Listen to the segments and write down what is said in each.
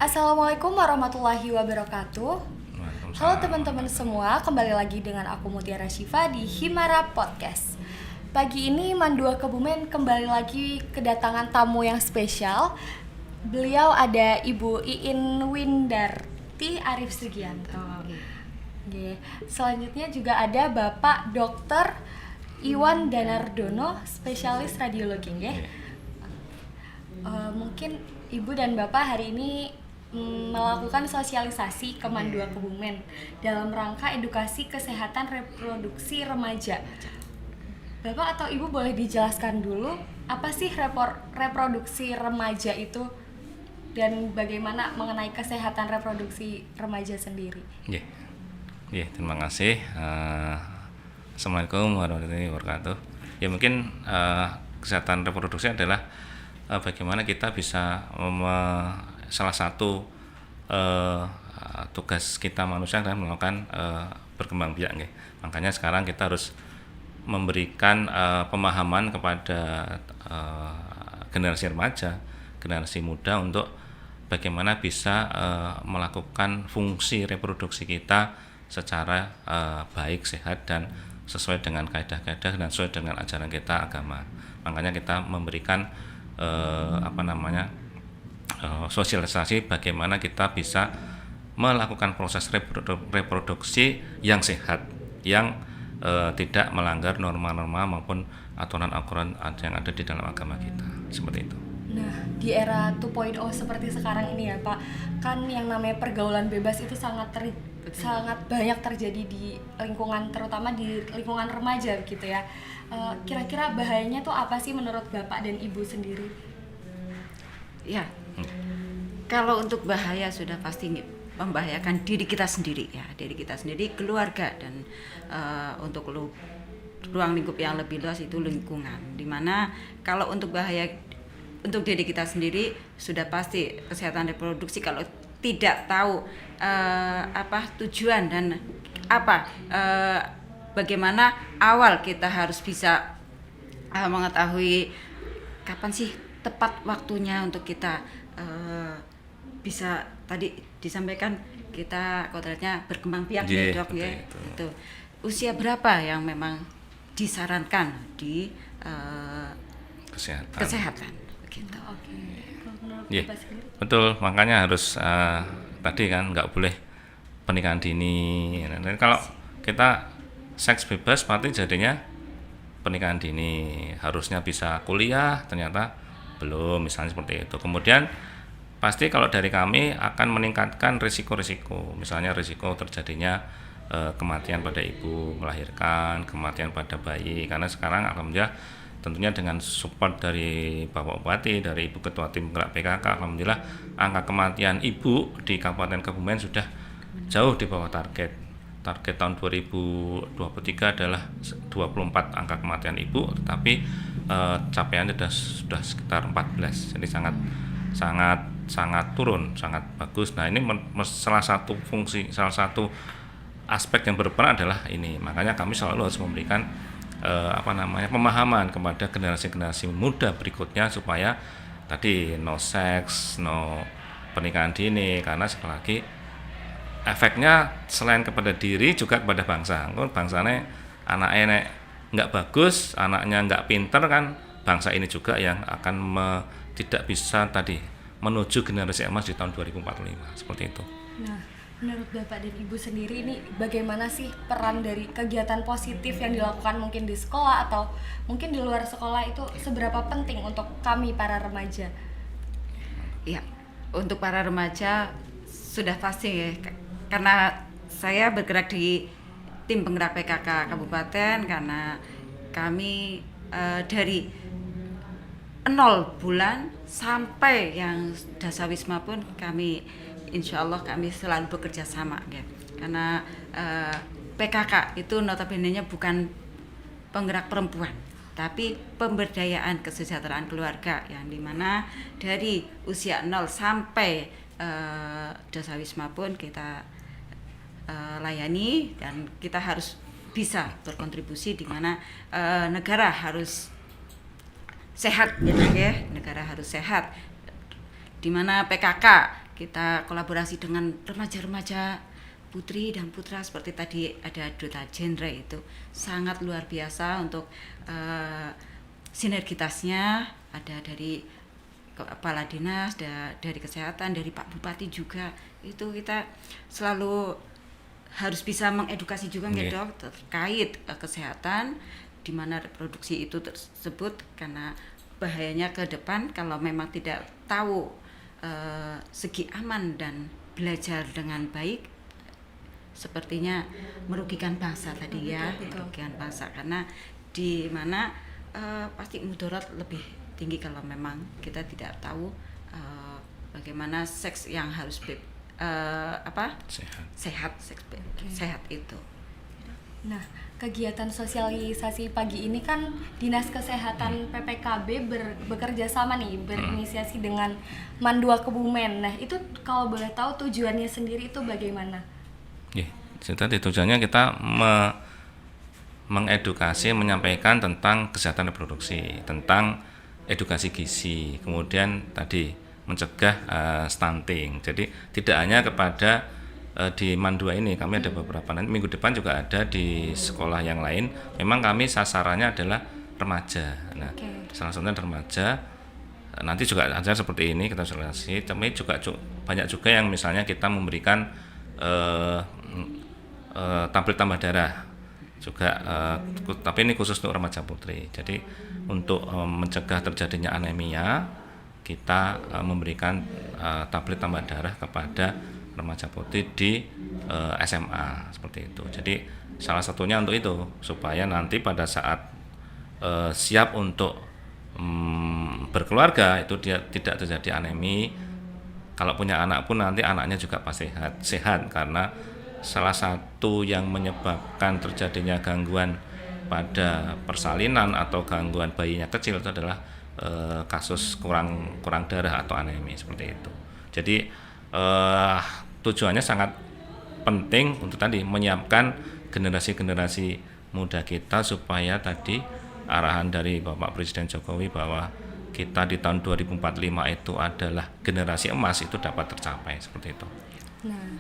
Assalamualaikum warahmatullahi wabarakatuh. Halo teman-teman semua, kembali lagi dengan aku Mutiara Syifa di Himara Podcast. Pagi ini Mandua Kebumen kembali lagi kedatangan tamu yang spesial. Beliau ada Ibu Iin Windarti Arif Sugianto. Selanjutnya juga ada Bapak Dr. Iwan Danardono, spesialis radiologi. Mungkin Ibu dan Bapak hari ini melakukan sosialisasi ke Mandua Kebumen dalam rangka edukasi kesehatan reproduksi remaja. Bapak atau Ibu boleh dijelaskan dulu apa sih reproduksi remaja itu dan bagaimana mengenai kesehatan reproduksi remaja sendiri? Terima kasih. Assalamualaikum warahmatullahi wabarakatuh. Mungkin kesehatan reproduksi adalah bagaimana kita bisa salah satu tugas kita manusia adalah melakukan berkembang biak. Makanya sekarang kita harus memberikan pemahaman kepada generasi remaja, generasi muda untuk bagaimana bisa melakukan fungsi reproduksi kita secara baik, sehat, dan sesuai dengan kaidah-kaidah dan sesuai dengan ajaran kita agama. Makanya kita memberikan sosialisasi bagaimana kita bisa melakukan proses reproduksi yang sehat, yang tidak melanggar norma-norma maupun aturan-aturan yang ada di dalam agama kita, seperti itu. Nah, di era 2.0 seperti sekarang ini ya Pak, kan yang namanya pergaulan bebas itu sangat banyak terjadi di lingkungan, terutama di lingkungan remaja gitu ya. Kira-kira bahayanya tuh apa sih menurut Bapak dan Ibu sendiri? Kalau untuk bahaya sudah pasti membahayakan diri kita sendiri, keluarga, dan untuk ruang lingkup yang lebih luas itu lingkungan. Dimana kalau untuk bahaya untuk diri kita sendiri sudah pasti kesehatan reproduksi kalau tidak tahu tujuan dan bagaimana awal kita harus bisa mengetahui kapan sih tepat waktunya untuk kita bisa tadi disampaikan kita kodratnya berkembang biak dok ya. Itu usia berapa yang memang disarankan di kesehatan begitu. Betul, makanya harus tadi kan nggak boleh pernikahan dini. Dan kalau kita seks bebas berarti jadinya pernikahan dini, harusnya bisa kuliah ternyata belum, misalnya seperti itu. Kemudian pasti kalau dari kami akan meningkatkan risiko-risiko, misalnya risiko terjadinya kematian pada ibu melahirkan, kematian pada bayi, karena sekarang alhamdulillah tentunya dengan support dari Bapak Bupati, dari Ibu Ketua Tim Gerak PKK, alhamdulillah angka kematian ibu di Kabupaten Kebumen sudah jauh di bawah target. Target tahun 2023 adalah 24 angka kematian ibu, tetapi capaiannya sudah sekitar 14, jadi sangat turun, sangat bagus. Nah, ini salah satu aspek yang berperan adalah ini. Makanya kami selalu harus memberikan pemahaman kepada generasi muda berikutnya supaya tadi no seks, no pernikahan dini, karena sekali lagi efeknya selain kepada diri juga kepada bangsa. Bangsanya anaknya nggak bagus, anaknya nggak pinter, kan bangsa ini juga yang akan tidak bisa tadi menuju generasi emas di tahun 2045, seperti itu. Nah, menurut Bapak dan Ibu sendiri ini bagaimana sih peran dari kegiatan positif yang dilakukan mungkin di sekolah atau mungkin di luar sekolah itu seberapa penting untuk kami para remaja? Ya, untuk para remaja sudah pasti ya, karena saya bergerak di tim penggerak PKK Kabupaten, karena kami dari 0 bulan sampai yang dasawisma pun kami insya Allah kami selalu bekerja sama ya. Karena PKK itu notabene-nya bukan penggerak perempuan, tapi pemberdayaan kesejahteraan keluarga, yang dimana dari usia 0 sampai dasawisma pun kita layani, dan kita harus bisa berkontribusi, di mana negara harus sehat gitu ya, negara harus sehat, di mana PKK kita kolaborasi dengan remaja-remaja putri dan putra seperti tadi ada Duta Genre, itu sangat luar biasa untuk sinergitasnya. Ada dari kepala dinas, dari kesehatan, dari Pak Bupati juga. Itu kita selalu harus bisa mengedukasi juga Dok terkait kesehatan, di mana reproduksi itu tersebut, karena bahayanya ke depan kalau memang tidak tahu segi aman dan belajar dengan baik, sepertinya merugikan bangsa tadi ya. Merugikan bangsa, karena di mana pasti mudarat lebih tinggi kalau memang kita tidak tahu bagaimana seks yang harus sehat itu. Nah, kegiatan sosialisasi pagi ini kan Dinas Kesehatan PPKB bekerja sama nih, berinisiasi dengan Mandua Kebumen. Nah, itu kalau boleh tahu tujuannya sendiri itu bagaimana? Jadi tujuannya kita mengedukasi, menyampaikan tentang kesehatan reproduksi, tentang edukasi gizi, kemudian tadi mencegah stunting. Jadi tidak hanya kepada di Mandua ini, kami ada beberapa, nanti minggu depan juga ada di sekolah yang lain. Memang kami sasarannya adalah remaja. Nah, salah satunya remaja. Nanti juga ada seperti ini kita sosialisasi, tapi juga banyak juga yang misalnya kita memberikan tablet tambah darah juga, tapi ini khusus untuk remaja putri. Jadi untuk mencegah terjadinya anemia, kita memberikan tablet tambah darah kepada remaja putri di SMA seperti itu. Jadi salah satunya untuk itu, supaya nanti pada saat siap untuk berkeluarga itu dia tidak terjadi anemi. Kalau punya anak pun nanti anaknya juga pasti sehat, karena salah satu yang menyebabkan terjadinya gangguan pada persalinan atau gangguan bayinya kecil itu adalah kasus kurang darah atau anemi seperti itu. Jadi tujuannya sangat penting untuk tadi menyiapkan generasi muda kita, supaya tadi arahan dari Bapak Presiden Jokowi bahwa kita di tahun 2045 itu adalah generasi emas, itu dapat tercapai seperti itu. Nah,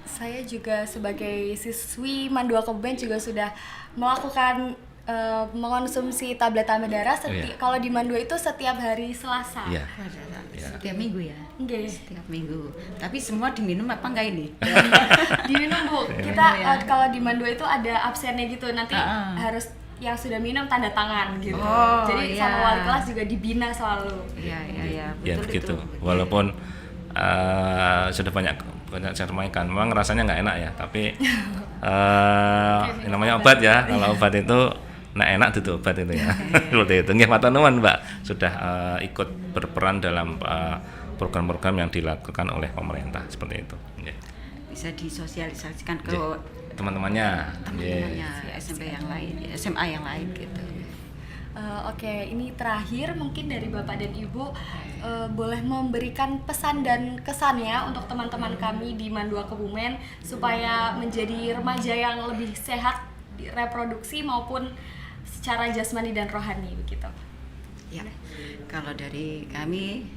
saya juga sebagai siswi Mandua Kebumen juga sudah melakukan mengonsumsi tablet tambah darah. Kalau di Mandua itu setiap hari Selasa. Iya. Setiap minggu ya? Okay. Setiap minggu. Tapi semua diminum apa enggak ini? Diminum, Bu. Kita kalau di Mandua itu ada absennya gitu. Nanti harus yang sudah minum tanda tangan gitu. Jadi sama wali kelas juga dibina selalu. Iya. Ya begitu. Walaupun sudah banyak saya mainkan, memang rasanya nggak enak ya, tapi namanya obat ya. Kalau obat itu enak itu obat itu ya. Seperti itu. Nggih, matur nuwun Mbak sudah ikut berperan dalam program-program yang dilakukan oleh pemerintah seperti itu. Bisa disosialisasikan ke teman-temannya, SMP yang lain, SMA yang lain gitu. Oke, ini terakhir mungkin dari Bapak dan Ibu boleh memberikan pesan dan kesannya untuk teman-teman kami di Mandua Kebumen supaya menjadi remaja yang lebih sehat di reproduksi maupun secara jasmani dan rohani begitu. Ya, kalau dari kami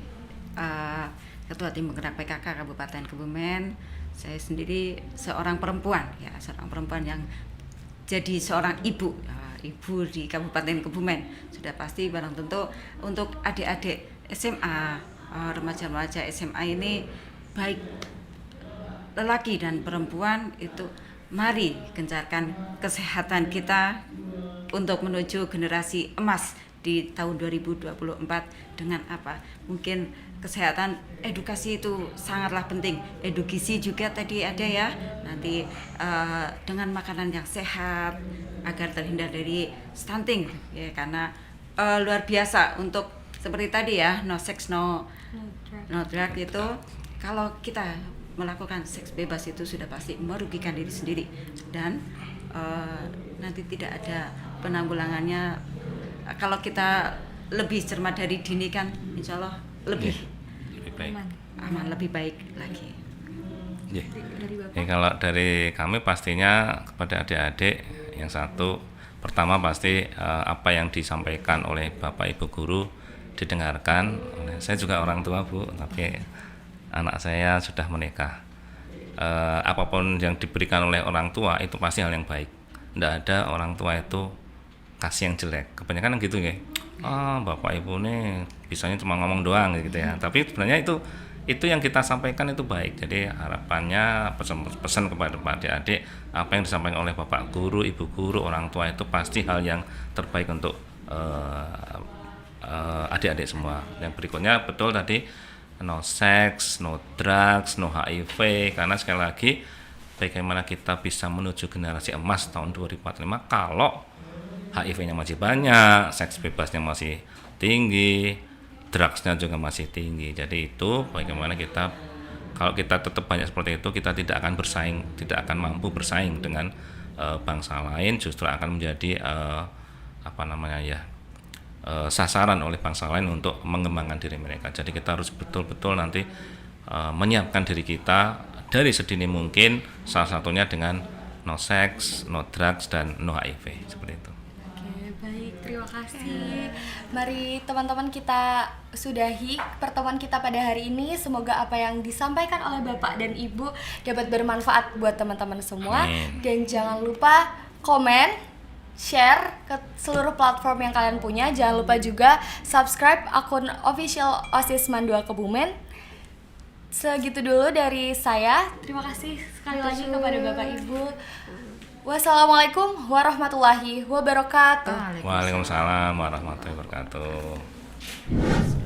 Ketua Tim Penggerak PKK Kabupaten Kebumen, saya sendiri seorang perempuan yang jadi seorang ibu di Kabupaten Kebumen. Sudah pasti barang tentu untuk adik-adik SMA, remaja-remaja SMA ini, baik lelaki dan perempuan, itu mari gencarkan kesehatan kita untuk menuju generasi emas di tahun 2024 dengan apa? Mungkin kesehatan, edukasi itu sangatlah penting. Edukasi juga tadi ada ya, nanti dengan makanan yang sehat agar terhindar dari stunting ya, karena luar biasa untuk seperti tadi ya, no sex no drug itu, kalau kita melakukan seks bebas itu sudah pasti merugikan diri sendiri, dan nanti tidak ada penanggulangannya. Kalau kita lebih cermat dari dini kan insya Allah lebih baik. Aman, lebih baik lagi. Kalau dari kami pastinya kepada adik-adik, yang satu pertama pasti apa yang disampaikan oleh Bapak Ibu guru didengarkan. Saya juga orang tua Bu, tapi anak saya sudah menikah. Apapun yang diberikan oleh orang tua itu pasti hal yang baik. Tidak ada orang tua itu kasih yang jelek. Kebanyakan gitu ya. Bapak ibu nih bisanya cuma ngomong doang gitu ya. Tapi sebenarnya itu yang kita sampaikan itu baik. Jadi harapannya pesan kepada adik-adik, apa yang disampaikan oleh bapak guru, ibu guru, orang tua itu pasti hal yang terbaik untuk adik-adik semua. Yang berikutnya betul tadi, no sex, no drugs, no HIV, karena sekali lagi bagaimana kita bisa menuju generasi emas tahun 2045 kalau HIV-nya masih banyak, seks bebasnya masih tinggi, drugsnya juga masih tinggi. Jadi itu bagaimana kita, kalau kita tetap banyak seperti itu, kita tidak akan bersaing, tidak akan mampu bersaing dengan bangsa lain, justru akan menjadi sasaran oleh bangsa lain untuk mengembangkan diri mereka. Jadi kita harus betul-betul nanti menyiapkan diri kita dari sedini mungkin, salah satunya dengan no sex, no drugs, dan no HIV, seperti itu. Oke, baik, terima kasih. Mari teman-teman kita sudahi pertemuan kita pada hari ini. Semoga apa yang disampaikan oleh Bapak dan Ibu dapat bermanfaat buat teman-teman semua. Amin. Dan jangan lupa komen, share ke seluruh platform yang kalian punya. Jangan lupa juga subscribe akun official OSIS MAN 2 Kebumen. Segitu dulu dari saya. Terima kasih sekali lagi kepada Bapak Ibu. Wassalamualaikum warahmatullahi wabarakatuh. Waalaikumsalam warahmatullahi wabarakatuh.